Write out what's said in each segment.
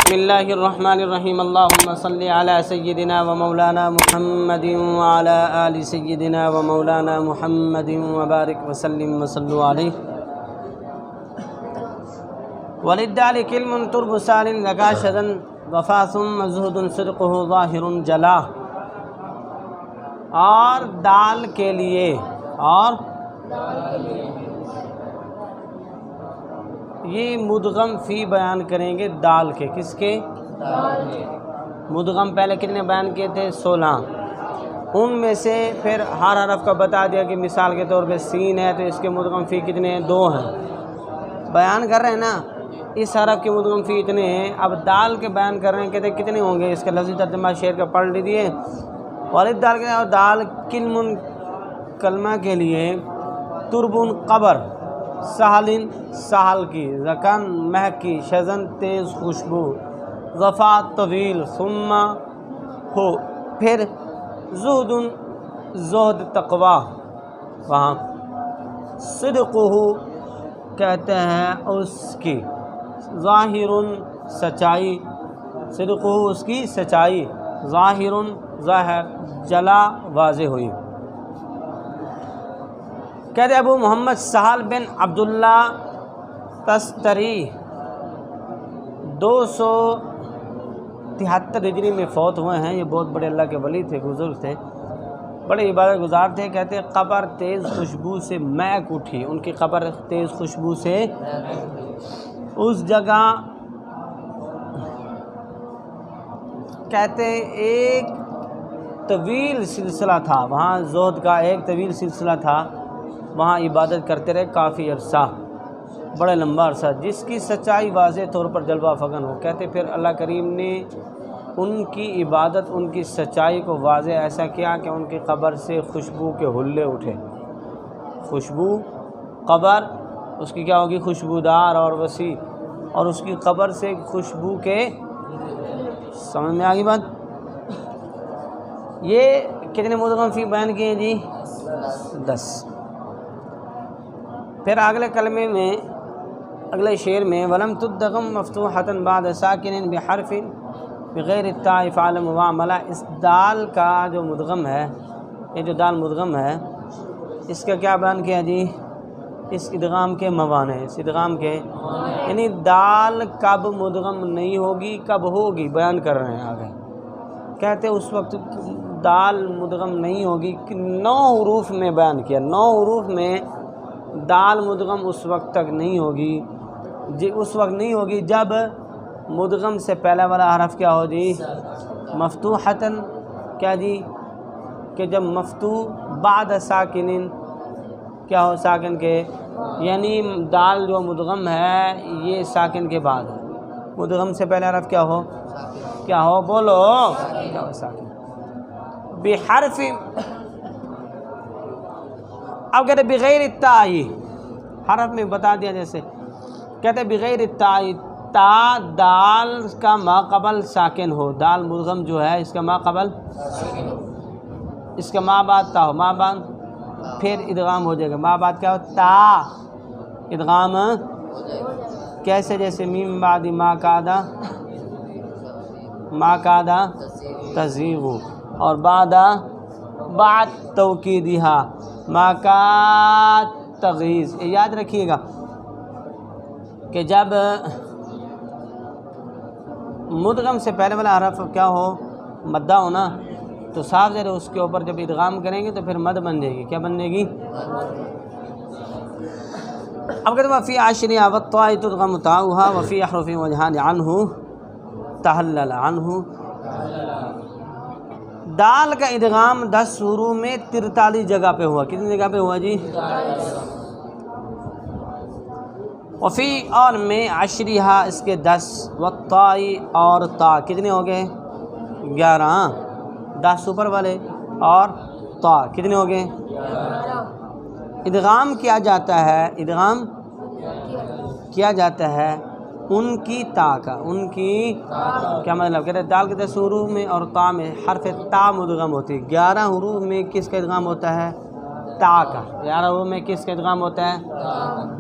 بسم اللہ الرحمن الرحیم اللہم صلی علی سیدنا و مولانا محمد وعلی آل سیدنا و مولانا محمد وبارک وسلم وصلو علیہ وللدال کلم ترب سال لگا شدن وفا ثم زہد صدقہ ظاہر جلا، اور دال کے لیے یہ مدغم فی بیان کریں گے دال کے، کس کے؟ مدغم پہلے کتنے بیان کیے تھے؟ 16۔ ان میں سے پھر ہر حرف کا بتا دیا کہ مثال کے طور پہ سین ہے تو اس کے مدغم فی کتنے ہیں؟ 2 ہیں۔ بیان کر رہے ہیں نا اس حرف کے مدغم فی اتنے ہیں، اب دال کے بیان کر رہے ہیں، کہتے ہیں کتنے ہوں گے؟ اس کا لفظی ترجمہ شعر کا پڑھ لیجیے۔ والد دال کے، اور دال کلم کلمہ کے لیے، تربن قبر، سہلن سہل کی، زکن مہک کی، شزن تیز خوشبو، ظفا طویل، ثم ہو پھر، زہدن زہد تقوی، وہاں صدقہ کہتے ہیں اس کی، ظاہر سچائی، صدقہ اس کی سچائی، ظاہر ظاہر، جلا واضح ہوئی۔ کہتے ابو محمد سہل بن عبداللہ تستری 273 ہجری میں فوت ہوئے ہیں۔ یہ بہت بڑے اللہ کے ولی تھے، بزرگ تھے، بڑے عبادت گزار تھے۔ کہتے قبر تیز خوشبو سے مہک اٹھی، ان کی قبر تیز خوشبو سے، اس جگہ کہتے ایک طویل سلسلہ تھا، وہاں زہد کا ایک طویل سلسلہ تھا، وہاں عبادت کرتے رہے کافی عرصہ، بڑا لمبا عرصہ، جس کی سچائی واضح طور پر جلوہ فگن ہو۔ کہتے پھر اللہ کریم نے ان کی عبادت، ان کی سچائی کو واضح ایسا کیا کہ ان کی قبر سے خوشبو کے حلے اٹھے۔ خوشبو، قبر اس کی کیا ہوگی؟ خوشبودار اور وسیع، اور اس کی قبر سے خوشبو کے، سمجھ میں آگئی بات؟ یہ کتنے مدغم فی بیان کیے جی؟ 10۔ پھر اگلے کلمے میں، اگلے شعر میں، وَلَمْ تُدْغَمْ مَفْتُوحَةً بَعْدَ سَاكِنٍ بِحَرْفٍ بِغَيْرِ التَّاءِ فَعْلَمْ وَعْمَلَ۔ اس دال کا جو مدغم ہے، یہ جو دال مدغم ہے، اس کا کیا بیان کیا جی؟ اس ادغام کے موانع، اس ادغام کے، یعنی دال کب مدغم نہیں ہوگی، کب ہوگی، بیان کر رہے ہیں آگے۔ کہتے اس وقت دال مدغم نہیں ہوگی، 9 حروف میں بیان کیا، 9 حروف میں دال مدغم اس وقت تک نہیں ہوگی، اس وقت نہیں ہوگی جب مدغم سے پہلا والا حرف کیا ہو جی؟ مفتوحتاً، کیا جی؟ کہ جب مفتوح بعد ساکنن، کیا ہو؟ ساکن کے، یعنی دال جو مدغم ہے یہ ساکن کے بعد ہے، مدغم سے پہلا حرف کیا ہو؟ کیا ہو؟ بولو کیا ہو؟ ساکن۔ بحرف، اب کہتے بغیر التاء، حرف میں بتا دیا جیسے، کہتے بغیر التاء، تا دال کا ما قبل ساکن ہو، دال مدغم جو ہے اس کا ما قبل، اس کا ما بعد تا ہو، ما بعد پھر ادغام ہو جائے گا، ما بعد کیا ہو؟ تا ادغام، کیسے؟ جیسے میم بعد ما کادا، ما کادا تزیغ، اور بعد توکیدہا ما کا تغیظ۔ یاد رکھیے گا کہ جب مدغم سے پہلے والا حرف کیا ہو؟ مدہ ہونا، تو صاف ذرا اس کے اوپر جب ادغام کریں گے تو پھر مد بن جائے گی، کیا بن جائے گی؟ اب کہتے ہیں فی عشرھا والطاء تدغم تاؤھا وفی احرف وجہان عنہ تحلل عنہ۔ دال کا ادغام 10 حروف میں 43 جگہ پہ ہوا، کتنی جگہ پہ ہوا جی؟ وفی، اور میں، عشرھا اس کے 10، والطاء اور تا، کتنے ہو گئے؟ 11، 10 اوپر والے، اور تا کتنے ہو گئے؟ ادغام کیا جاتا ہے، ادغام کیا جاتا ہے ان کی تا کا، ان کی کیا مطلب؟ کہتے ہیں دال کے 10 حروف میں اور تا میں حرف تا مدغم ہوتی ہے، 11 حروف میں کس کا ادغام ہوتا ہے؟ تا کا 11 حروف میں کس کا ادغام ہوتا ہے؟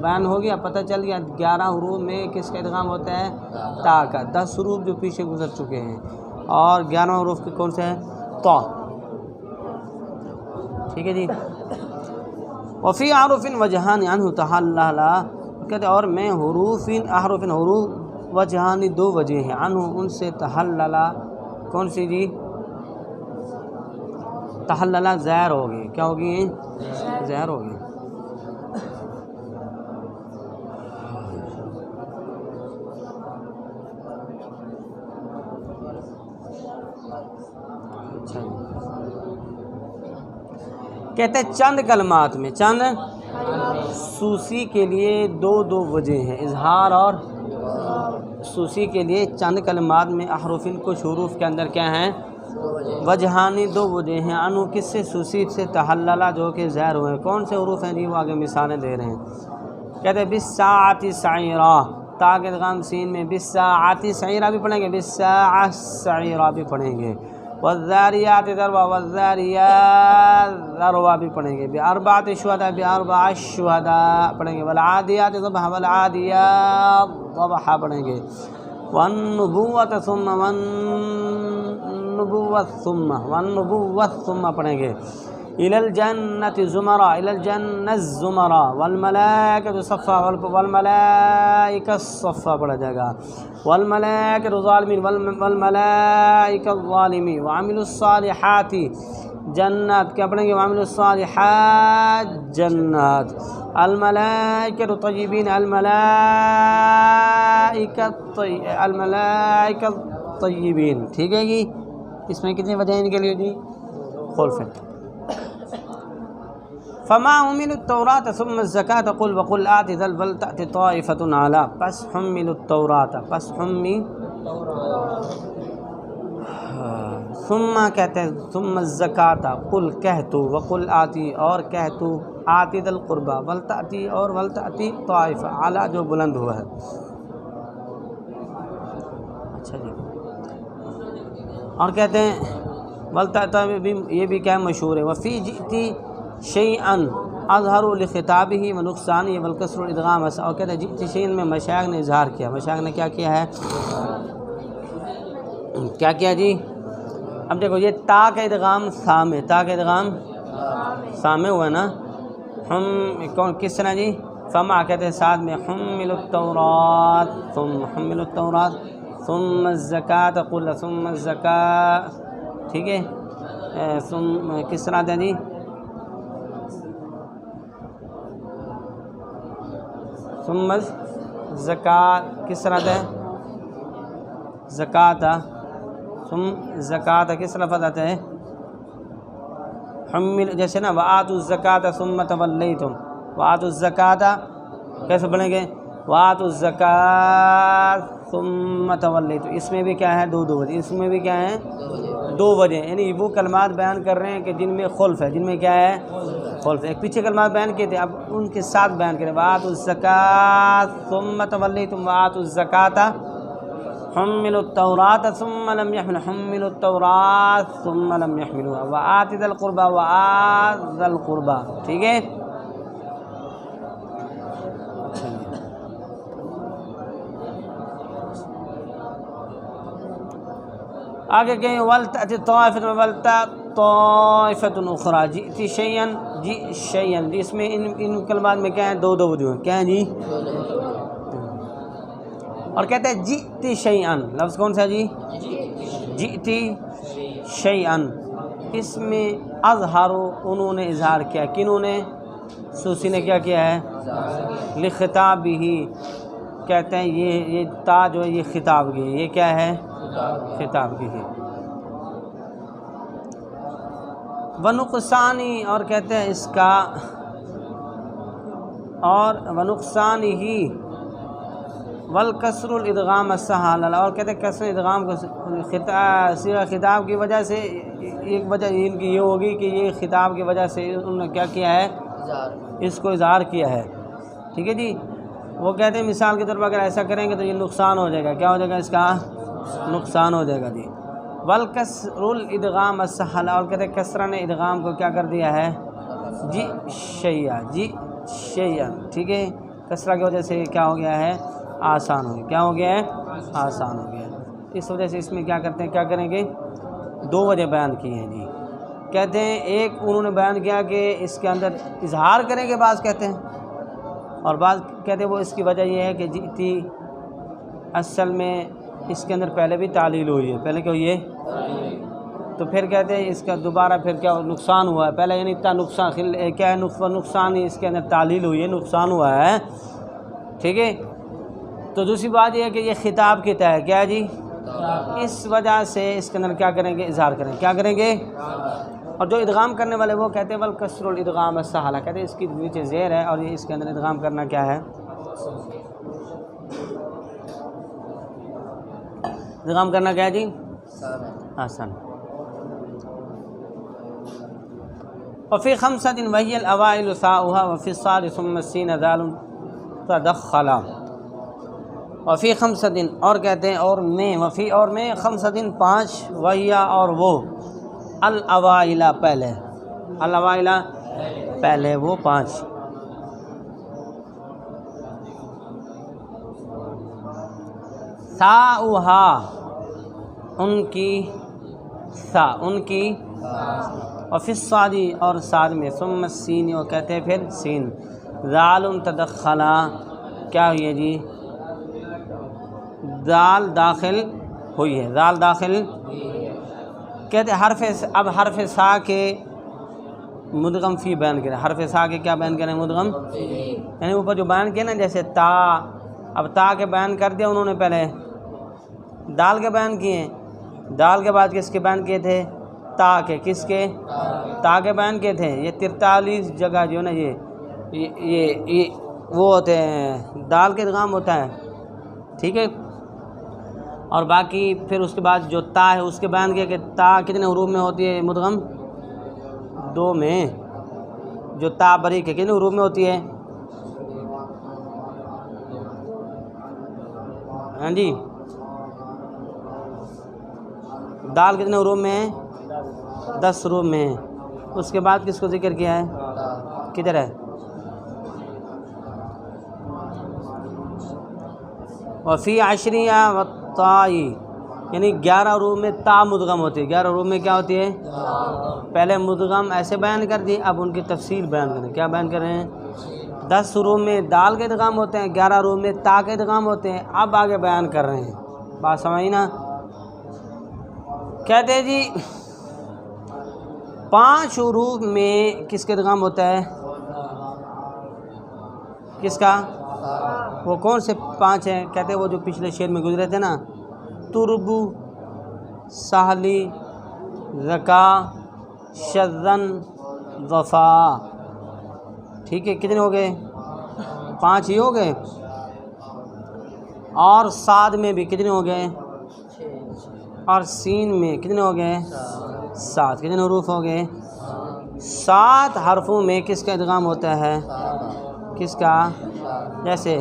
بیان ہو گیا، پتہ چل گیا 11 حروف میں کس کا ادغام ہوتا ہے؟ تا کا۔ 10 حروف جو پیچھے گزر چکے ہیں اور 11 حروف کے کون سے ہیں؟ تو، ٹھیک ہے جی۔ وفی حروف وجہان عنہ تحلل، کہتے اور میں حروف وجہان 2 وجہ ہیں، عنہ ان سے، تحلل کون سی جی؟ تحلل زہر ہوگی، کیا ہوگی؟ زہر ہوگی۔ کہتے ہیں چند کلمات میں، چند سوسی کے لیے 2 وجہ ہیں، اظہار اور سوسی کے لیے چند کلمات میں احرف، کچھ حروف کے اندر کیا ہیں؟ وجہانی 2 وجہ ہیں، انو کس سے؟ سوسی سے، تحللہ جو کہ زہر ہوئے ہیں۔ کون سے حروف ہیں جی؟ وہ آگے مثالیں دے رہے ہیں۔ کہتے ہیں بالساعۃ سعیرہ، تا کے ادغام سین میں، بالساعۃ سعیرہ بھی پڑھیں گے، بالساعۃ سعیرہ بھی پڑھیں گے، والذاریات ذروا، والذاریات ذروا بھی پڑھیں گے، باربعۃ شہداء، باربعۃ شہداء پڑھیں گے، والعادیات ضبحا، والعادیات ضبحا پڑھیں گے، والنبوۃ ثم، والنبوۃ ثم، والنبوۃ ثم پڑھیں گے، الی الجنۃ زمرا، الی الجنۃ زمرا، والملائکۃ صفا، والملائکۃ صفا پڑھا جائے گا، والملائکۃ ظالمین، والملائکۃ ظالمین، وعملوا الصالحات جنات، کیا پڑھیں گے؟ وعملوا الصالحات جنات، الملائکۃ طیبین، الملائکۃ طیبین، ٹھیک ہے جی۔ اس میں کتنی وجہ ان کے لیے جی؟ خلف۔ فما حملوا التوراۃ ثم الزکاۃ قل وقل آت ذا ولتأت طائفۃ اعلیٰ، پس حملوا التوراۃ، پس ثم کہتے ہیں ثم الزکاۃ، قل کہہ تو، وقل آتی اور کہہ تو، آتی ذا القربہ، ولتأتی اور ولتأتی طائفہ، اعلیٰ جو بلند ہوا ہے۔ اچھا جی، اور کہتے ہیں ولتأتی بھی، یہ بھی کیا مشہور ہے، وفی جئتی شیئن اظہر لخطابہ ونقصانہ والکسر الادغام، اور کہتے ہیں جئتی شیئن میں مشائخ نے اظہار کیا، مشائخ نے کیا کیا ہے؟ کیا کیا جی؟ اب دیکھو یہ تا کا ادغام سام ہے، تا کا ادغام سام ہوا ہے نا، ہم کون کس طرح جی؟ فما کہتے ہیں ساتھ میں حملوا التوراۃ، ثم حملوا التوراۃ ثم الزکاۃ قل، ثم الزکاۃ، ٹھیک ہے، ثم کس طرح تھا جی؟ ثم الزکاۃ کس طرح تھا؟ زکاۃ، ثم زکاۃ کس لفظ آتا ہے؟ حمل، جیسے نا وآتوا الزکاۃ ثم تولیتم، وآتوا الزکاۃ کیسے پڑھیں گے؟ وآتوا الزکاۃ ثم تولیتم، اس میں بھی کیا ہے؟ 2 وجہ، اس میں بھی کیا ہے؟ 2 وجہ، یعنی وہ کلمات بیان کر رہے ہیں کہ جن میں خلف ہے، جن میں کیا ہے؟ خلف۔ ایک پیچھے کلمات بیان کیے تھے، اب ان کے ساتھ بیان کریں، وآتوا الزکاۃ ثم تولیتم، وآتوا الزکاۃ، حملوا التوراۃ ثم لم يحملوا، حملوا التوراۃ ثم لم يحملوها، وآت ذا القربى، وآت ذا القربى، ٹھیک ہے۔ آگے کہیں ولتأت طائفۃ، ولتأت طائفۃ اخری، جئت شیئا، جئ شیئا، اس میں ان کلمات میں کیا ہے؟ 2 وجوہ ہیں، کیا ہے جی؟ اور کہتے ہیں جئت شیئا، لفظ کون سا جی؟ جئت شیئا، اس میں اظہروا، انہوں نے اظہار کیا، کنہوں نے؟ سوسی نے کیا کیا ہے؟ لخطابہ، کہتے ہیں یہ تا جو ہے یہ خطاب کی، یہ کیا ہے؟ خطاب کی ہے۔ ونقصانی، اور کہتے ہیں اس کا، اور ونقصانی ہی، والکسر الادغام السہل، اور کہتے ہیں کسر ادغام کو صیغہ خطاب کی وجہ سے، ایک وجہ ان کی یہ ہوگی کہ یہ خطاب کی وجہ سے انہوں نے کیا کیا ہے؟ اس کو اظہار کیا ہے، ٹھیک ہے جی۔ وہ کہتے ہیں مثال کے طور پر اگر ایسا کریں گے تو یہ نقصان ہو جائے گا، کیا ہو جائے گا؟ اس کا نقصان ہو جائے گا جی۔ والکسر الادغام السہل، اور کہتے ہیں کسرہ نے ادغام کو کیا کر دیا ہے؟ جی شیعہ، جی شیعہ، ٹھیک ہے، کسرہ کی وجہ سے کیا ہو گیا ہے؟ آسان ہو گیا، کیا ہو گیا ہے؟ آسان ہو گیا۔ اس وجہ سے اس میں کیا کرتے ہیں، کیا کریں گے؟ دو وجہ بیان کی ہیں جی۔ کہتے ہیں ایک انہوں نے بیان کیا کہ اس کے اندر اظہار کریں گے، بعض کہتے ہیں، اور بعض کہتے ہیں وہ اس کی وجہ یہ ہے کہ جیتی اصل میں اس کے اندر پہلے بھی تعلیل ہوئی ہے، پہلے کیا ہوئی ہے؟ تو پھر کہتے ہیں اس کا دوبارہ پھر کیا نقصان ہوا ہے، پہلے یعنی اتنا نقصان کیا ہے، نقصان ہی اس کے اندر تعلیل ہوئی ہے، نقصان ہوا ہے، ٹھیک ہے۔ تو دوسری بات یہ ہے کہ یہ خطاب کی طرح کیا ہے جی، اس وجہ سے اس کے اندر کیا کریں گے؟ اظہار کریں گے، کیا کریں گے؟ اور جو ادغام کرنے والے وہ کہتے ہیں والکسر الادغام السہلہ، کہتے ہیں اس کی نیچے زیر ہے اور اس کے اندر ادغام کرنا کیا ہے؟ ادغام کرنا کیا ہے جی؟ آسان۔ وفی خمسۃ وہی الاوائل ثاؤها وفی الصاد ثم السین ذال تدخلا۔ وفی خمسۃ اور کہتے ہیں اور میں، وفی اور میں، خمسۃ پانچ، وہی اور وہ، الاوائل پہلے، الاوائل پہلے وہ پانچ، ثاؤها ان کی، ثا ان کی، وفی الصاد اور صاد میں، ثم السین اور کہتے ہیں پھر سین، ذال تدخلا کیا ہوئی ہے جی؟ دال داخل ہوئی ہے، دال داخل کہتے ہیں حرف، اب حرف سا کے مدغم فی بیان کریں، حرف سا کے کیا بیان کریں؟ مدغم، یعنی اوپر جو بیان کیا نا جیسے تا، اب تا کے بیان کر دیا انہوں نے، پہلے دال کے بیان کیے، دال کے بعد کس کے بیان کیے تھے؟ تا کے، کس کے؟ تا کے بیان کیے تھے۔ یہ 43 جگہ جو ہے نا یہ وہ ہوتے ہیں، دال کے ادغام ہوتا ہے، ٹھیک ہے، اور باقی پھر اس کے بعد جو تا ہے اس کے بیان کیا کہ تا کتنے حروف میں ہوتی ہے مدغم؟ 2 میں، جو تا بریک ہے کتنے حروف میں ہوتی ہے؟ ہاں جی، دال کتنے حروف میں ہے؟ 10 حروف میں ہے۔ اس کے بعد کس کو ذکر کیا ہے؟ کدھر ہے؟ وفی عشریہ والطائی، یعنی 11 حروف میں تا مدغم ہوتی ہے، 11 حروف میں کیا ہوتی ہے؟ پہلے مدغم ایسے بیان کر دی، اب ان کی تفصیل بیان کریں، کیا بیان کر رہے ہیں؟ 10 حروف میں دال کے ادغام ہوتے ہیں، 11 حروف میں تا کے ادغام ہوتے ہیں، اب آگے بیان کر رہے ہیں، بات سمجھی نا؟ کہتے ہیں جی 5 حروف میں کس کے ادغام ہوتا ہے؟ کس کا؟ وہ کون سے 5 ہیں؟ کہتے ہیں وہ جو پچھلے شعر میں گزرے تھے نا، تربو، سہلی، زکا، شذن، وفا، ٹھیک ہے، کتنے ہو گئے؟ 5 ہی ہو گئے، اور صاد میں بھی کتنے ہو گئے؟ اور سین میں کتنے ہو گئے؟ 7، کتنے حروف ہو گئے؟ 7 حرفوں میں کس کا ادغام ہوتا ہے؟ کس کا؟ جیسے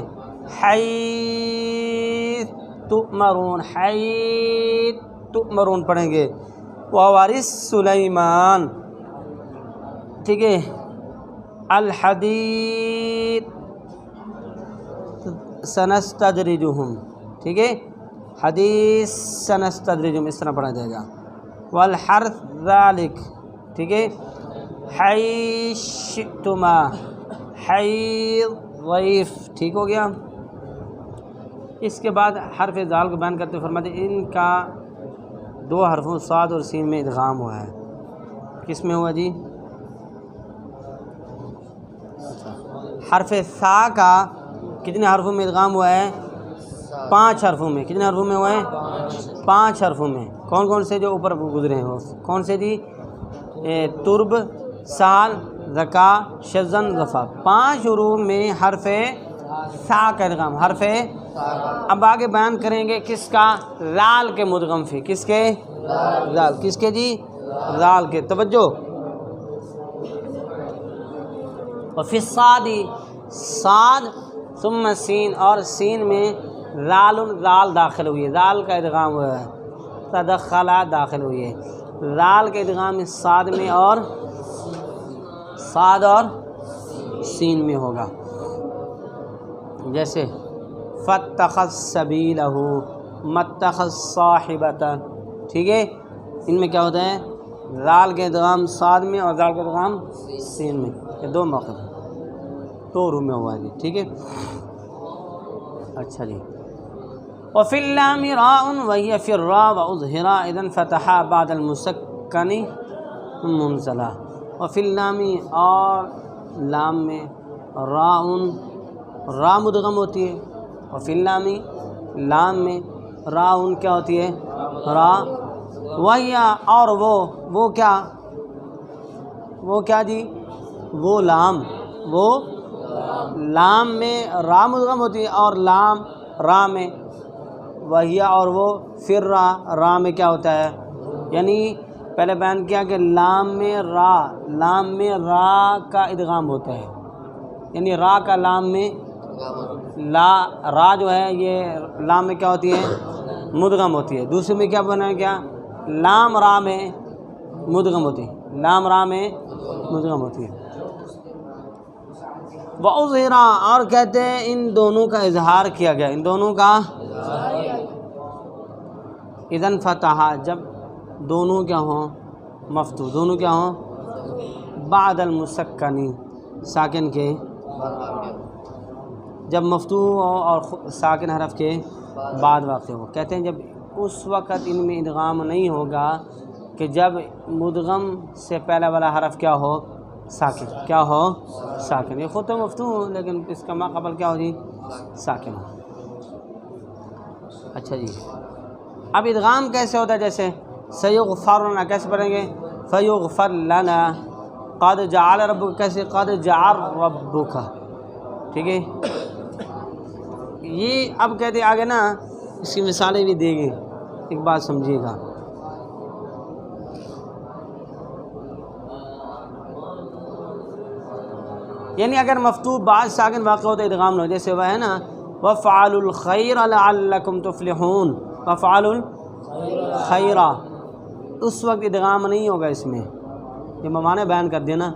حیث تؤمرون، حیث تؤمرون پڑھیں گے، ووارث سلیمان، ٹھیک ہے، الحدید سنستدرجہم، ٹھیک ہے، حدیث سنستدرجہم اس طرح پڑھا جائے گا، والحرث ذالک، ٹھیک ہے، حیث شئتما، حیث ضعیف، ٹھیک ہو گیا۔ اس کے بعد حرف ذال کو بیان کرتے فرماتے ان کا 2 حرفوں صاد اور سین میں ادغام ہوا ہے، کس میں ہوا جی؟ حرف ثا کا کتنے حرفوں میں ادغام ہوا ہے؟ 5 حرفوں میں، کتنے حرفوں میں ہوا ہے؟ 5 حرفوں میں، کون کون سے جو اوپر گزرے ہیں وہ کون سے جی؟ ترب، سال، زکا، شذن، وفا، 5 حروف میں حرف ثا کا ادغام، حرف، اب آگے بیان کریں گے کس کا؟ لال کے مدغم فی، کس کے؟ لال، کس کے جی؟ لال کے، توجہ۔ وفی الصاد، صاد، ثم سین، اور سین میں لال، لال داخل ہوئی ہے، لال کا ادغام ہوا ہے، تدخلا داخل ہوئی ہے، لال کے ادغام صاد میں اور صاد اور سین میں ہوگا، جیسے فاتخذ سبیلہ، متخذ صاحبۃ، ٹھیک ہے، ان میں کیا ہوتا ہے؟ ذال کے ادغام صاد میں اور ذال کے ادغام سین میں، یہ دو موقع دو روح میں ہوا ہے جی، ٹھیک ہے۔ اچھا جی، وفی اللام راء وہی فی الراء واظہرا اذا انفتحا بعد المسکن منزلہ، وفی اللام اور لام میں راء، را مدغم ہوتی ہے، وفی اللام لام میں راء کیا ہوتی ہے؟ را، وہی اور وہ کیا جی؟ وہ لام میں را مدغم ہوتی ہے اور لام را میں، وہی اور وہ پھر را میں کیا ہوتا ہے؟ یعنی پہلے بیان کیا کہ لام میں را کا ادغام ہوتا ہے، یعنی را کا لام میں را جو ہے یہ لام میں کیا ہوتی ہے؟ مدغم ہوتی ہے۔ دوسرے میں کیا بنا ہے؟ کیا لام را میں مدغم ہوتی ہے، لام را میں مدغم ہوتی ہے۔ وَأُظْهِرَ، اور کہتے ہیں ان دونوں کا اظہار کیا گیا، ان دونوں کا اذا انفتح، جب دونوں کیا ہوں؟ مفتوح، دونوں کیا ہوں؟ بعد المسکنی، ساکن کے، جب مفتوح ہو اور ساکن حرف کے بعد واقع ہو، کہتے ہیں جب اس وقت ان میں ادغام نہیں ہوگا کہ جب مدغم سے پہلا والا حرف کیا ہو؟ ساکن، کیا ہو؟ ساکن، یہ خود تو مفتوح ہو لیکن اس کا ما قبل کیا ہو جی؟ ساکن ہو۔ اچھا جی، اب ادغام کیسے ہوتا ہے؟ جیسے سیغفر لنا، کیسے پڑھیں گے؟ فیغفر لنا، قد جعل ربک، کیسے؟ قد جعل ربک، ٹھیک ہے۔ یہ اب کہتے آگے نا اس کی مثالیں بھی دیں گے، ایک بات سمجھیے گا، یعنی اگر مفتوح بعد ساکن واقع ہوتا ہے ادغام نہ ہو، جیسے وہ ہے نا وَفْعَلُوا الْخَيْرَ لَعَلَّكُمْ تُفْلِحُونَ، وَفْعَلُوا الْخَيْرَ، اس وقت ادغام نہیں ہوگا اس میں، یہ ممانے بیان کر دینا،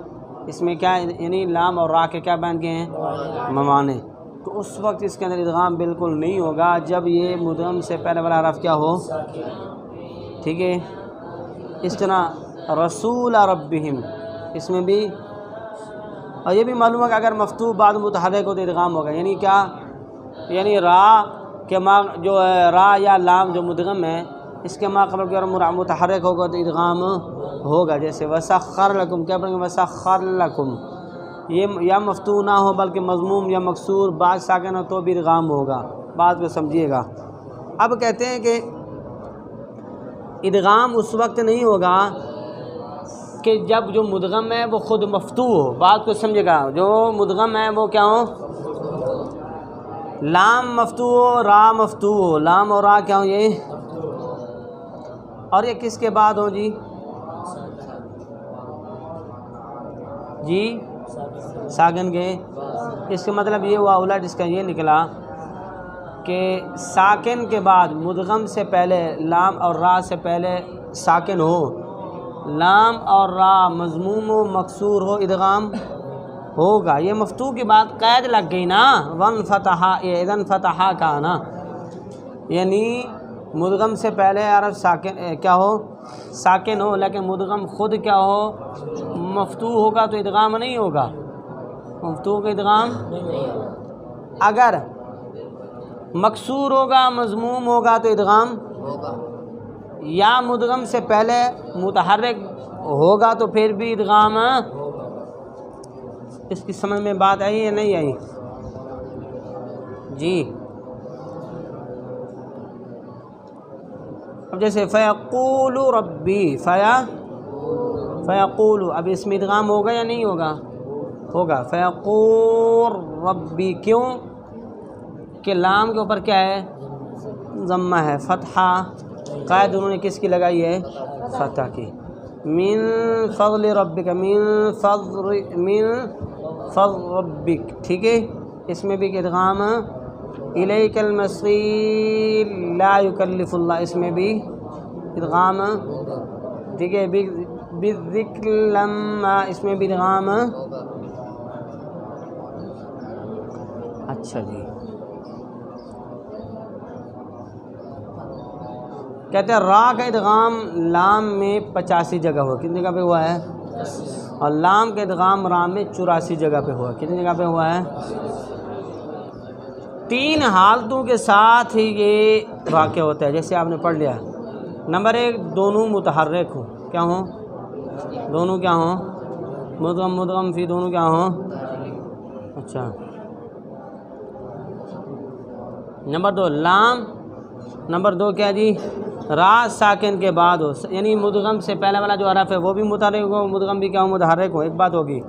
اس میں کیا یعنی لام اور را کے کیا بیان کیے ہیں؟ ممانے، تو اس وقت اس کے اندر ادغام بالکل نہیں ہوگا جب یہ مدغم سے پہلے والا حرف کیا ہو؟ ٹھیک ہے۔ اس طرح رسول ربہم، اس میں بھی، اور یہ بھی معلوم ہے کہ اگر مفتوح بعد متحرک ہو تو ادغام ہوگا، یعنی کیا؟ یعنی را کے ما جو ہے را یا لام جو مدغم ہے اس کے ما قبل اگر متحرک ہوگا تو ادغام ہوگا، جیسے وسخر لکم، کیا پڑھیں گے؟ وسخر لکم، یہ یا مفتوح نہ ہو بلکہ مضموم یا مکسور بعد ساکن ہو تو بھی ادغام ہوگا، بات کو سمجھیے گا۔ اب کہتے ہیں کہ ادغام اس وقت نہیں ہوگا کہ جب جو مدغم ہے وہ خود مفتوح ہو، بات کو سمجھے گا، جو مدغم ہے وہ کیا ہو؟ لام مفتوح ہو، را مفتوح ہو، لام اور را کیا ہو یہ؟ اور یہ کس کے بعد ہو جی؟ جی ساکن کے، اس کا مطلب یہ ہوا اولا جس کا یہ نکلا کہ ساکن کے بعد مدغم سے پہلے لام اور را سے پہلے ساکن ہو، لام اور را مضموم و مکسور ہو، ادغام ہوگا۔ یہ مفتوح کی بات قید لگ گئی نا، وانفتح، یہ اذن فتحا کا نا، یعنی مدغم سے پہلے عرف ساکن کیا ہو؟ ساکن ہو، لیکن مدغم خود کیا ہو؟ مفتوح ہوگا تو ادغام نہیں ہوگا، مفتوح کا ادغام اگر مکسور ہوگا مضموم ہوگا تو ادغام ہوگا، یا مدغم سے پہلے متحرک ہوگا تو پھر بھی ادغام ہوگا۔ اس کی سمجھ میں بات آئی یا نہیں آئی جی؟ اب جیسے فیقول ربی، فیقول، اب اس میں ادغام ہوگا یا نہیں ہوگا؟ ہوگا، فیقول ربی، کیوں کہ لام کے اوپر کیا ہے؟ ضمہ ہے، فتحہ قید انہوں نے کس کی لگائی ہے؟ فتح کی، من فضل ربک، من فضل ربک، ٹھیک ہے۔ اس میں بھی ادغام الیک المصیر لا یکلف اللہ، اس میں بھی ادغام، ٹھیک ہے، بالذکر لما، اس میں بھی ادغام، اچھا جی، کہتے ہیں را کا ادغام لام میں 85 جگہ ہوا، کتنی جگہ پہ ہوا ہے؟ اور لام کا ادغام را میں 84 جگہ پہ ہوا، کتنی جگہ پہ ہوا ہے؟ 3 حالتوں کے ساتھ ہی یہ واقع ہوتا ہے، جیسے آپ نے پڑھ لیا۔ نمبر 1، دونوں متحرک ہوں، کیا ہوں؟ دونوں کیا ہوں؟ مدغم مدغم فی، دونوں کیا ہوں؟ اچھا۔ نمبر 2 لام، نمبر 2 کیا جی؟ را ساکن کے بعد ہو، یعنی مدغم سے پہلے والا جو حرف ہے وہ بھی متحرک ہو، مدغم بھی کیا ہو؟ متحرک ہو، ایک بات ہوگی۔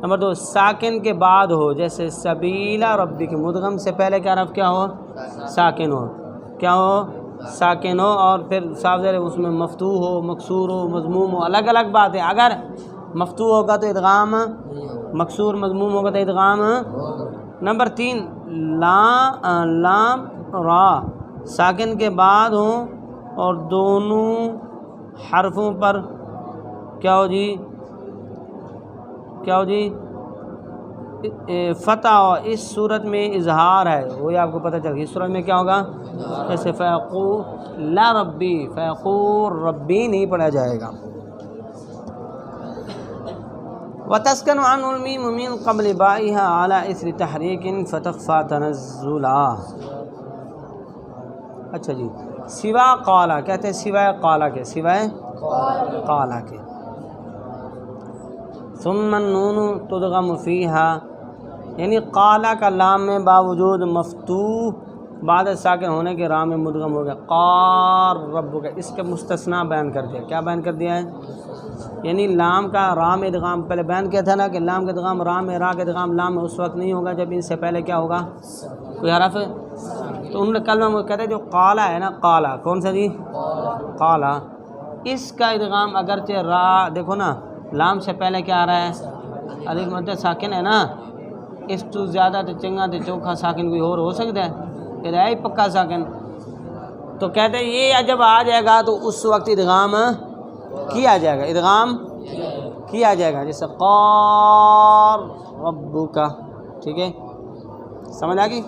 نمبر 2 ساکن کے بعد ہو، جیسے سبیلا ربک، مدغم سے پہلے کیا حرف کیا ہو؟ ساکن ہو، کیا ہو؟ ساکن ہو، اور پھر صاف ظاہر اس میں مفتوح ہو، مکسور ہو، مضموم ہو، الگ الگ بات ہے۔ اگر مفتوح ہوگا تو ادغام، مکسور مضموم ہوگا تو ادغام۔ نمبر 3 لام را ساکن کے بعد ہوں اور دونوں حرفوں پر کیا ہو جی؟ کیا ہو جی؟ فتح ہو، اس صورت میں اظہار ہے، وہی آپ کو پتہ چل گیا۔ اس صورت میں کیا ہوگا؟ جیسے فیقول لا ربی، فیقول ربی نہیں پڑھا جائے گا۔ وتسکن عن المیم من قبل بائها على اثر تحریک فتخفى تنزلا۔ اچھا جی، سوا قالا، کہتے ہیں سوائے قالا کے، سوائے قالا کے۔ ثم النون تدغم فیہا، یعنی قالا کا لام میں باوجود مفتوح بعد ساکن ہونے کے را میں مدغم ہو گیا، قار ربک، اس کا مستثنیٰ بیان کر دیا۔ کیا بیان کر دیا ہے؟ یعنی لام کا را میں ادغام، پہلے بیان کیا تھا نا کہ لام کا ادغام را میں، را کا ادغام لام میں اس وقت نہیں ہوگا جب ان سے پہلے کیا ہوگا؟ کوئی حرف۔ تو انہوں نے کلمہ کہتے ہیں جو قالا ہے نا، قالا کون سا جی؟ قالا، اس کا ادغام اگرچہ را، دیکھو نا لام سے پہلے کیا آ رہا ہے؟ الف مد ساکن ہے نا، اس تو زیادہ تو چنگا تو چوکھا ساکن کوئی اور ہو سکتا ہے؟ یہ ہے پکا ساکن۔ تو کہتے ہیں یہ جب آ جائے گا تو اس وقت ادغام کیا جائے گا، ادغام کیا جائے گا، جیسے قار ربک، ٹھیک ہے، سمجھ آ گئی؟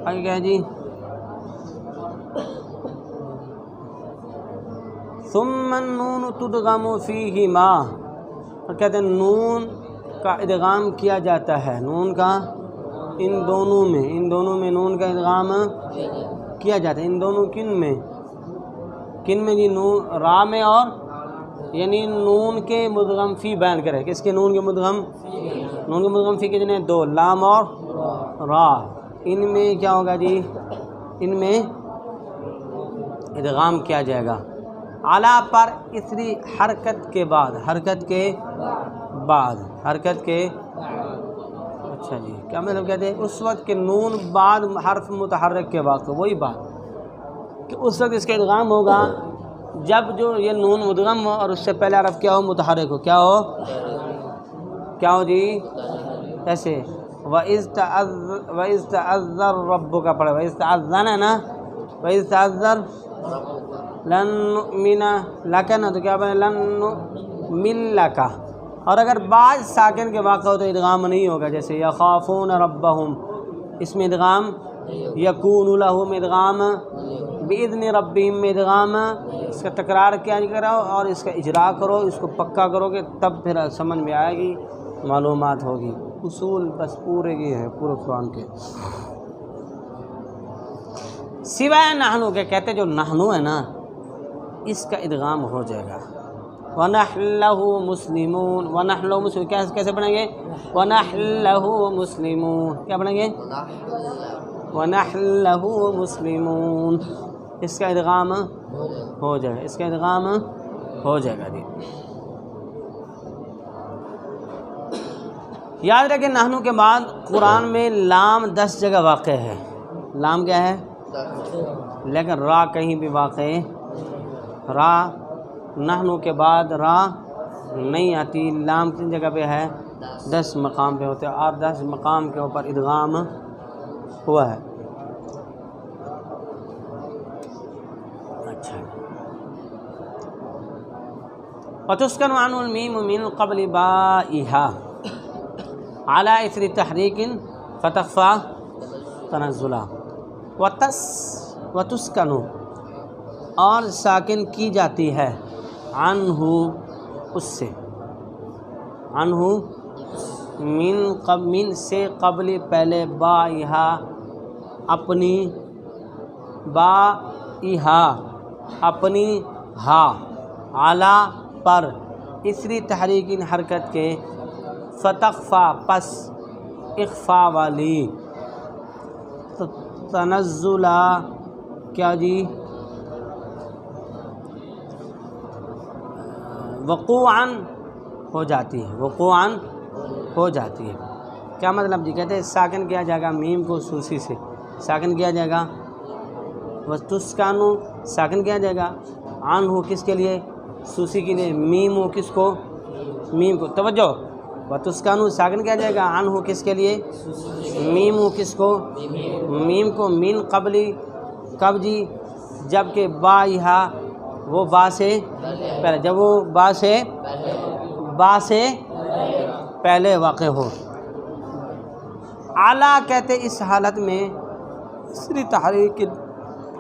آگے کیا ہے جی؟ ثم النون تدغم فیہما، اور کہتے ہیں نون کا ادغام کیا جاتا ہے، نون کا ان دونوں میں، ان دونوں میں نون کا ادغام کیا جاتا ہے۔ ان دونوں کن میں؟ کن میں جی؟ نون را میں، اور یعنی نون کے مدغم فی بیان کرے، کس کے؟ نون کے مدغم، نون کے مدغم فی کتنے؟ 2، لام اور را۔ ان میں کیا ہوگا جی؟ ان میں ادغام کیا جائے گا، اعلیٰ پر اثری حرکت کے بعد، حرکت کے بعد، حرکت کے، اچھا جی، کیا مطلب کہتے ہیں؟ اس وقت کہ نون بعد حرف متحرک کے وقت، وہی بات کہ اس وقت اس کا ادغام ہوگا جب جو یہ نون مدغم ہو اور اس سے پہلے حرف کیا ہو؟ متحرک ہو، کیا ہو؟ کیا ہو جی؟ ایسے وَإِذْ تَعَذَّرَ رَبُّكَ پڑھا، وَإِذْ تَعَذَّنَ ہے نا، وَإِذْ تَعَذَّرَ لَن نُؤْمِنَ لَكَ نا، تو کیا بنے؟ لَن نُؤْمِن لَكَ۔ اور اگر بعض ساکن کے واقع ہو تو ادغام نہیں ہوگا، جیسے یخافون ربہم، اس میں ادغام، یکون لہم ادغام، بِإِذْنِ رَبِّهِمْ میں ادغام۔ اس کا تکرار کیا کرو اور اس کا اجرا کرو، اس کو پکا کرو گے تب پھر سمجھ میں آئے گی، معلومات ہوگی۔ اصول بس پورے کی ہے، پورے قرآن کے۔ سوائے نحنو کے، کہتے جو نحنو ہے نا، اس کا ادغام ہو جائے گا۔ وَنَحْنُ لَهُ مُسْلِمُونَ، وَنَحْنُ لَهُ مُسْلِمُونَ، کیسے پڑھیں گے؟ وَنَحْنُ لَهُ مُسْلِمُونَ، کیا پڑھیں گے؟ وَنَحْنُ لَهُ مُسْلِمُونَ، اس کا ادغام ہو جائے گا، اس کا ادغام ہو جائے گا جی۔ یاد رکھیں نحنو کے بعد قرآن میں لام 10 جگہ واقع ہے، لام کیا ہے؟ لیکن را کہیں بھی واقع ہے، را نحنو کے بعد را نہیں آتی، لام کن جگہ پہ ہے؟ 10 مقام پہ ہوتے ہیں، اور 10 مقام کے اوپر ادغام ہوا ہے۔ وتسكن عنه الميم من قبل بائها على إثر تحريك فتخفى تنزلا وتسكن اور ساکن کی جاتی ہے عنہ اس سے، عنہ من سے قبل پہلے بائها اپنی، بائها اپنی ہا، علی پر، اسری تحریک حرکت کے، فتخفا پس اخفا والی، تو تنزلہ کیا جی وقوعاً ہو جاتی ہے، وقوعاً ہو جاتی ہے۔ کیا مطلب جی؟ کہتے ہیں ساکن کیا جائے گا میم کو سوسی سے، ساکن کیا جائے گا، وتسکنو ساکن کیا جائے گا عنہ کس کے لیے؟ سوسی کے لیے، میم کس کو؟ میم کو، توجہ، وتسکنو ساکن کیا جائے گا عنہ کس کے لیے؟ میم کس کو؟ میم کو، من قبلی کب جی؟ جب کہ بائها وہ با سے پہلے، جب وہ با سے پہلے واقع ہو۔ اعلیٰ کہتے اس حالت میں اسری تحریک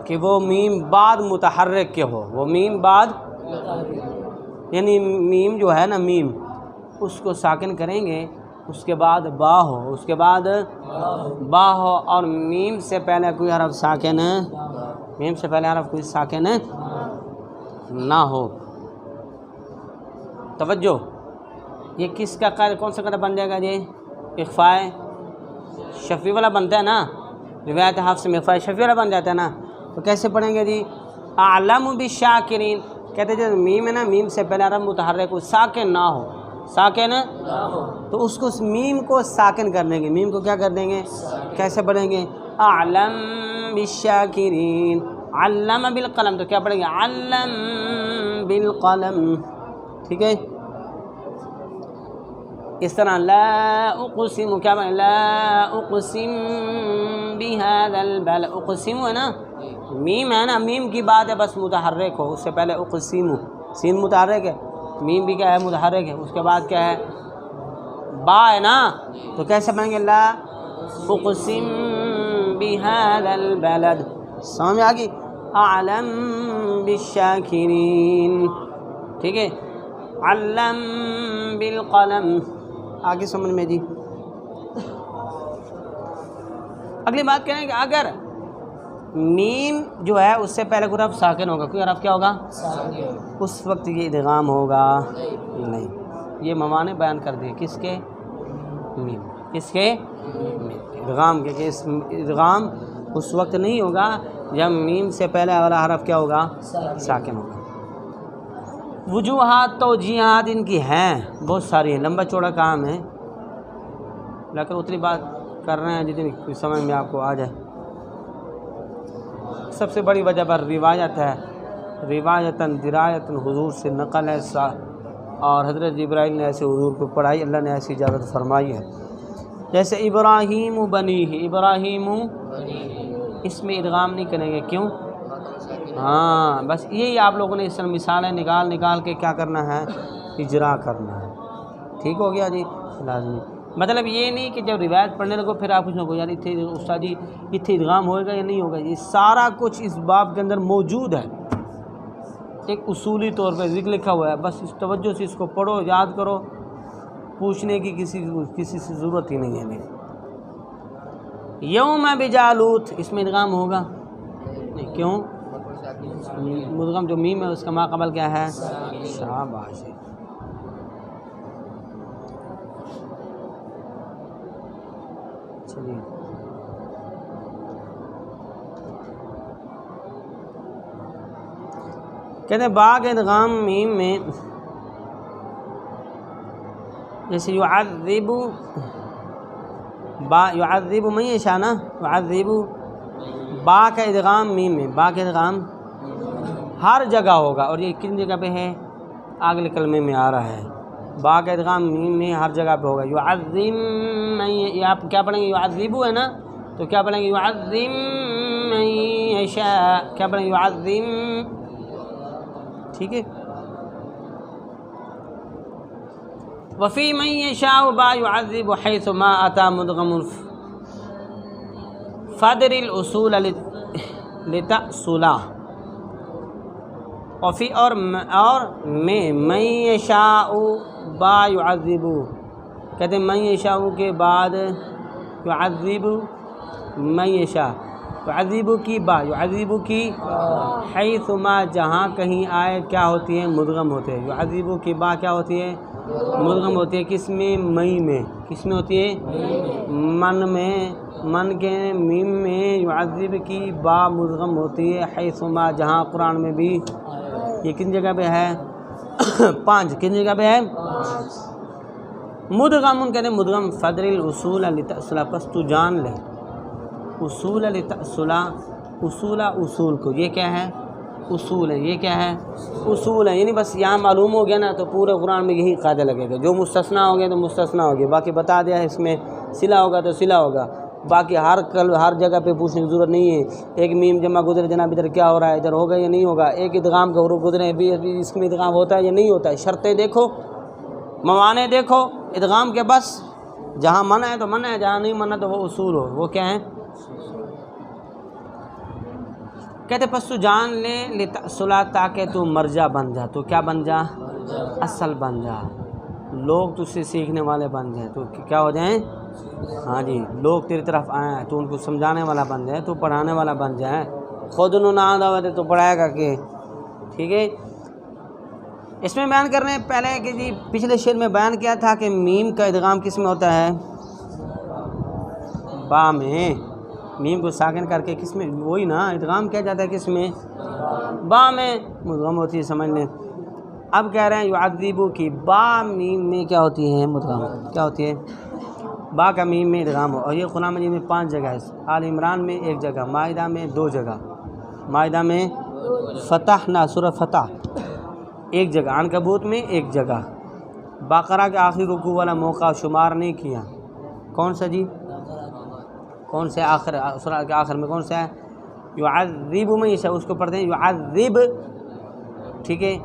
کہ وہ میم بعد متحرک کے ہو، وہ میم بعد یعنی میم جو ہے نا، میم اس کو ساکن کریں گے، اس کے بعد با ہو، اس کے بعد با ہو، اور میم سے پہلے کوئی حرف ساکن، میم سے پہلے حرف کوئی ساکن نہ ہو۔ توجہ، یہ کس کا قاعدہ، کون سا قاعدہ بن جائے گا جی؟ اخفاء شفوی والا بنتا ہے نا، روایت حفص میں اخفاء شفوی والا بن جاتا ہے نا، تو کیسے پڑھیں گے جی؟ اعلم بالشاکرین، کہتے ہیں جو میم ہے نا، میم سے پہلے حرف متحرک ہو، ساکن نہ ہو، ساکن تو اس کو میم کو ساکن کر دیں گے، میم کو کیا کر دیں گے؟ کیسے پڑھیں گے؟ اعلم بالشاکرین، علم بالقلم، تو کیا پڑھیں گے؟ علم بالقلم، ٹھیک ہے؟ اس طرح لا اقسم، کیا پڑھیں؟ لا اقسم بهذا البلد، اقسم ہے نا، میم ہے نا، میم کی بات ہے، بس متحرک ہو، اس سے پہلے اقسم، سین متحرک ہے، میم بھی کیا ہے؟ متحرک ہے، اس کے بعد کیا ہے؟ با ہے نا، تو کیسے پڑھیں گے؟ لا اقسم بهذا البلد، سمجھ میں آ گئی؟ اعلم بالشاکرین، ٹھیک ہے؟ علم بالقلم، آگے سمجھ میں جی؟ اگلی بات کہیں کہ اگر میم جو ہے اس سے پہلے کوئی حرف ساکن ہوگا، کوئی حرف کیا ہوگا؟ اس وقت یہ ادغام ہوگا نہیں۔ یہ موانع بیان کر دیے کس کے؟ میم، کس کے؟ ادغام کے، کہ ادغام اس وقت نہیں ہوگا جب میم سے پہلے والا حرف کیا ہوگا؟ ساکن ہوگا۔ وجوہات توجیہات ان کی ہیں بہت ساری ہیں، لمبا چوڑا کام ہے، لیکن اتنی بات کر رہے ہیں جتنی کوئی سمجھ میں آپ کو آ جائے۔ سب سے بڑی وجہ پر روایت ہے، روایتاً درایتاً حضور سے نقل ہے، اور حضرت جبرائیل نے ایسے حضور کو پڑھائی، اللہ نے ایسی اجازت فرمائی ہے۔ جیسے ابراہیم بنی ہے، ابراہیم اس میں ادغام نہیں کریں گے، کیوں؟ ہاں، بس یہی آپ لوگوں نے اس طرح مثالیں نکال کے کیا کرنا ہے؟ اجرا کرنا ہے، ٹھیک ہو گیا جی؟ لازمی مطلب یہ نہیں کہ جب روایت پڑھنے لگو پھر آپ کچھ نہ کو یار اتنے استاد جی اتنے ادغام ہوئے گا یا نہیں ہوگا، یہ سارا کچھ اس باب کے اندر موجود ہے، ایک اصولی طور پہ ذکر لکھا ہوا ہے، بس اس توجہ سے اس کو پڑھو، یاد کرو، پوچھنے کی کسی سے ضرورت ہی نہیں ہے میری۔ یوم بجالوت، اس میں ادغام ہوگا نہیں، کیوں؟ مدغم جو میم ہے اس کا ما قبل کیا ہے؟ شاباش۔ چلیے کہتے ہیں باغ ادغام میم میں جیسے یعذب، با یعذب میں یہ شانہ یعذب، با کا ادغام میم میں، با کا ادغام ہر جگہ ہوگا، اور یہ کن جگہ پہ ہے؟ اگلے کلمے میں آ رہا ہے، با کا ادغام میم میں ہر جگہ پہ ہوگا۔ یعذب میں، یہ آپ کیا پڑھیں گے؟ یعذب ہے نا، تو کیا پڑھیں گے؟ یعذب من یشاء، کیا پڑھیں گے؟ یعذب، ٹھیک ہے؟ وفی من یشاء با یعذب حیث ما اتا مدغم فدر الاصول لتأصلا وفی اور میں من یشاء با یعذب، کہتے ہیں من یشاء کے بعد یعذب من یشاء، یعذب کی با، یعذب کی حیث ما جہاں کہیں آئے کیا ہوتی ہے مدغم ہوتے ہیں، یعذب کی با کیا ہوتی ہے مدغم ہوتی ہے، کس میں مئی میں، کس میں ہوتی ہے من میں، من کے میم میں یعذب کی با مدغم ہوتی ہے حیث ما جہاں قرآن میں بھی یہ کن جگہ پہ ہے 5 کن جگہ پہ ہے مدغم کہتے ہیں مدغم فدر الاصول لتأصلا پس تو جان لے اصول لتأصلا اصول کو، یہ کیا ہے اصول ہے، یہ کیا ہے اصول ہے، یعنی بس یہاں معلوم ہو گیا نا تو پورے قرآن میں یہی قاعدہ لگے گا، جو مستثنیٰ ہو گیا تو مستثنیٰ ہو گیا، باقی بتا دیا ہے اس میں صلہ ہوگا تو صلہ ہوگا، باقی ہر جگہ پہ پوچھنے کی ضرورت نہیں ہے، ایک میم جمع گزرے جناب ادھر کیا ہو رہا ہے، ادھر ہوگا یا نہیں ہوگا، ایک ادغام کا حروف گزرے بھی اس میں ادغام ہوتا ہے یا نہیں ہوتا ہے، شرطیں دیکھو موانع دیکھو، ادغام کے بس جہاں منع ہے تو منع ہے، جہاں نہیں منع تو وہ اصول ہو، وہ کیا ہیں کہتے پس تو جان لے لتأصلا تاکہ تو مرجع بن جا، تو کیا بن جا اصل بن جا، لوگ تجھ سے سیکھنے والے بن جائیں، تو کیا ہو جائیں ہاں جی لوگ تیری طرف آئیں، تو ان کو سمجھانے والا بن جائے، تو پڑھانے والا بن جائے، خود انہوں نہ آدھا تو پڑھائے گا کہ ٹھیک ہے۔ اس میں بیان کر رہے ہیں پہلے کہ جی پچھلے شعر میں بیان کیا تھا کہ میم کا ادغام کس میں ہوتا ہے با میں، میم کو ساکن کر کے کس میں وہی نا ادغام کیا جاتا ہے کس میں با میں مدغم ہوتی ہے، سمجھ لیں۔ اب کہہ رہے ہیں یعذبو کی با میم میں کیا ہوتی ہے مدغم، کیا ہوتی ہے با کا میم میں ادغام ہو، اور یہ قرآن مجید میں 5 جگہ ہے، آل عمران میں 1 جگہ، مائدہ میں 2 جگہ، مائدہ میں فتحنا سورہ فتح 1 جگہ، عنکبوت میں 1 جگہ، بقرہ کے آخری رکوع والا موقع شمار نہیں کیا، کون سا جی کون سے آخر سورہ کے آخر میں کون سا ہے یعذب میں اسے اس کو پڑھتے ہیں یعذب، ٹھیک ہے۔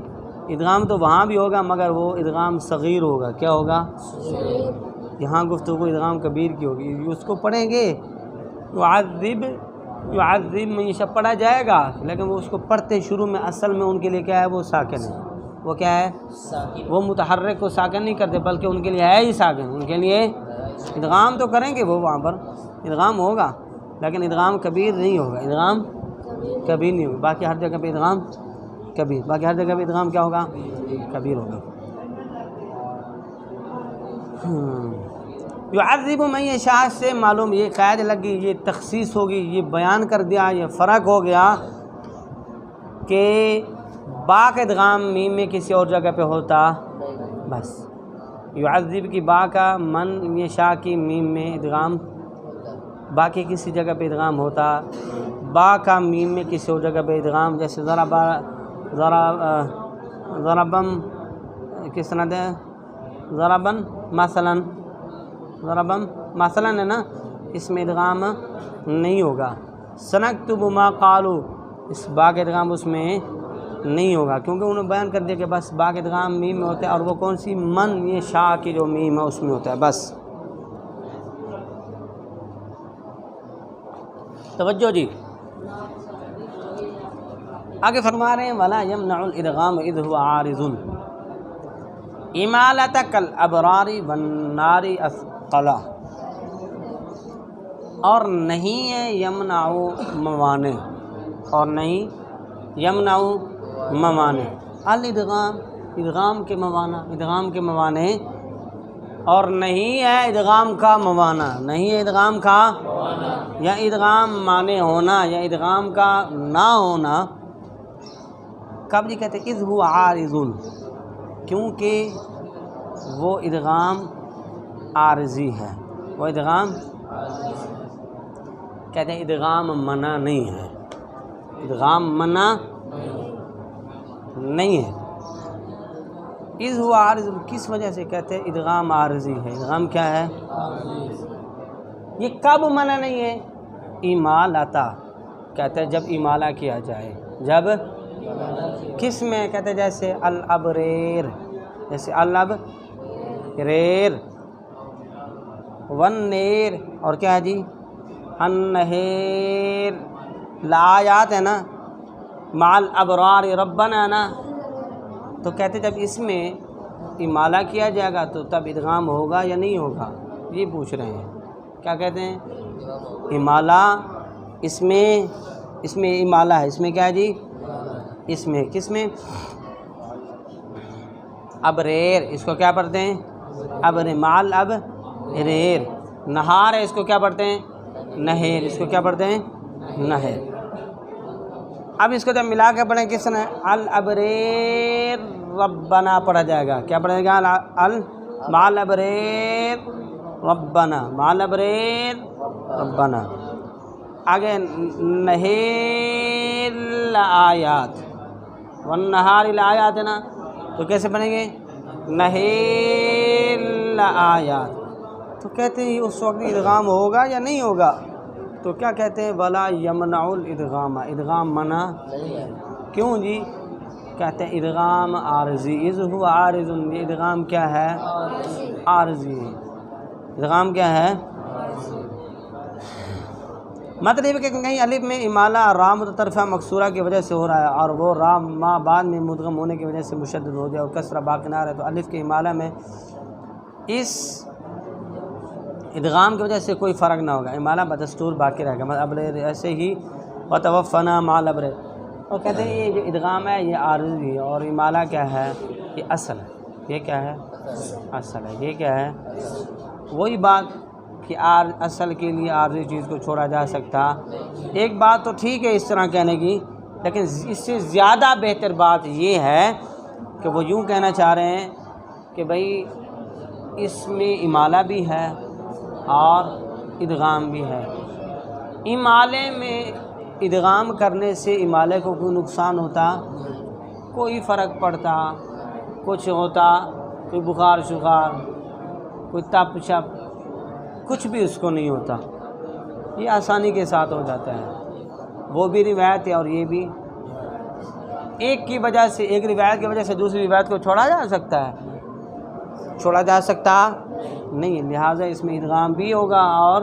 ادغام تو وہاں بھی ہوگا مگر وہ ادغام صغیر ہوگا، کیا ہوگا یہاں گفتگو ادغام کبیر کی ہوگی، اس کو پڑھیں گے یعذب میں اسے پڑھا جائے گا، لیکن وہ اس کو پڑھتے شروع میں اصل میں ان کے لیے کیا ہے وہ ساکن ہے، وہ کیا ہے وہ متحرک کو ساکن نہیں کرتے بلکہ ان کے لیے ہے ہی ساکن، ان کے لیے ادغام تو کریں گے وہ وہاں پر ادغام ہوگا لیکن ادغام کبیر نہیں ہوگا، ادغام کبیر نہیں ہوگا، باقی ہر جگہ پہ ادغام کبیر، باقی ہر جگہ پہ ادغام کیا ہوگا کبیر ہوگا۔ یعذب من یشاء سے معلوم یہ قید لگی، یہ تخصیص ہوگی، یہ بیان کر دیا، یہ فرق ہو گیا کہ با کا ادغام میم میں کسی اور جگہ پہ ہوتا، بس یعذب کی با کا من یشاء کی میم میں ادغام باقی کسی جگہ پہ ادغام ہوتا، با کا میم میں کسی اور جگہ پہ ادغام، جیسے ضربم کس طرح دے ضربن مثلا ہے نا، اس میں ادغام نہیں ہوگا۔ سنکتب ما قالوا اس با کا ادغام اس میں نہیں ہوگا کیونکہ انہوں نے بیان کر دیا کہ بس با کا ادغام میم میں ہوتا ہے، اور وہ کون سی من یہ شاہ کی جو میم ہے اس میں ہوتا ہے بس۔ توجہ جی، آگے فرما رہے ہیں وَلَا يَمْنَعُ الْإِدْغَامُ إِذْ هُوَ عَارِضٌ إِمَالَةَ كَالْأَبْرَارِ وَالنَّارِ أَثْقَلَا، اور نہیں ہے یمنع موانع، اور نہیں یمنع موانع الادغام ادغام کے موانع، ادغام کے موانع، اور نہیں ہے ادغام کا موانع، نہیں ہے ادغام کا یا ادغام مانع ہونا یا ادغام کا نہ ہونا۔ کب جی کہتے ہیں اذ هو عارض، کیونکہ وہ ادغام عارضی ہے، وہ ادغام کہتے ہیں ادغام منع نہیں ہے، ادغام منع نہیں ہے۔ اذ هو عارض کس وجہ سے کہتے ہیں ادغام عارضی ہے، ادغام کیا ہے یہ کب منع نہیں ہے ایمالتا، کہتے ہیں جب ایمالہ کیا جائے، جب کس میں کہتے ہیں جیسے الابریر، جیسے ریر، والنیر، اور کیا ہے جی النہیر، لآیات ہے نا، مع الابرار ربنا ہے نا، تو کہتے جب اس میں امالہ کیا جائے گا تو تب ادغام ہوگا یا نہیں ہوگا، یہ پوچھ رہے ہیں۔ کیا کہتے ہیں؟ امالہ، اس میں امالہ ہے، اس میں کیا ہے جی، اس میں کس میں، ابریر، اس کو کیا پڑھتے ہیں ابر، مال اب ریر، نہار ہے، اس کو کیا پڑھتے ہیں نہیر، اس کو کیا پڑھتے ہیں نہر۔ اب اس کو جب ملا کے پڑھیں کس نے، الابریر ربنا پڑھا جائے گا، کیا پڑھے گا، مع الابریر ربنا، مع الابریر ربنا۔ آگے نہیر لآیات، والنہار لآیات ہے نا، تو کیسے پڑھیں گے، نہیر لآیات، تو کہتے ہیں اس وقت ادغام ہوگا یا نہیں ہوگا، تو کیا کہتے ہیں، ولا یمنع الادغام، ادغام منع، کیوں جی، کہتے ہیں ادغام عارضی، اذ هو عارض، یہ ادغام کیا ہے، عارضی، ادغام کیا ہے، مطلب کہ کہیں الف میں امالہ را متطرفہ مکسورہ کی وجہ سے ہو رہا ہے، اور وہ را ما بعد میں مدغم ہونے کی وجہ سے مشدد ہو جائے اور کسرہ باقی نہ رہے، تو الف کے امالہ میں اس ادغام کی وجہ سے کوئی فرق نہ ہوگا، امالہ بدستور باقی رہے گا، مطلب ایسے ہی وتوفنا مع الابرار۔ اور کہتے ہیں یہ جو ادغام ہے یہ عارضی ہے، اور امالہ کیا ہے، یہ اصل ہے، یہ کیا ہے اصل ہے، یہ کیا ہے، وہی بات کہ اصل کے لیے عارضی چیز کو چھوڑا جا سکتا۔ ایک بات تو ٹھیک ہے اس طرح کہنے کی، لیکن اس سے زیادہ بہتر بات یہ ہے کہ وہ یوں کہنا چاہ رہے ہیں کہ بھئی اس میں امالہ بھی ہے اور ادغام بھی ہے، امالے میں ادغام کرنے سے امالے کو کوئی نقصان ہوتا، کوئی فرق پڑتا، کچھ ہوتا، کوئی بخار شخار، کوئی تپ شپ، کچھ بھی اس کو نہیں ہوتا، یہ آسانی کے ساتھ ہو جاتا ہے۔ وہ بھی روایت ہے اور یہ بھی، ایک کی وجہ سے، ایک روایت کی وجہ سے دوسری روایت کو چھوڑا جا سکتا ہے، چھوڑا جا سکتا نہیں، لہٰذا اس میں ادغام بھی ہوگا اور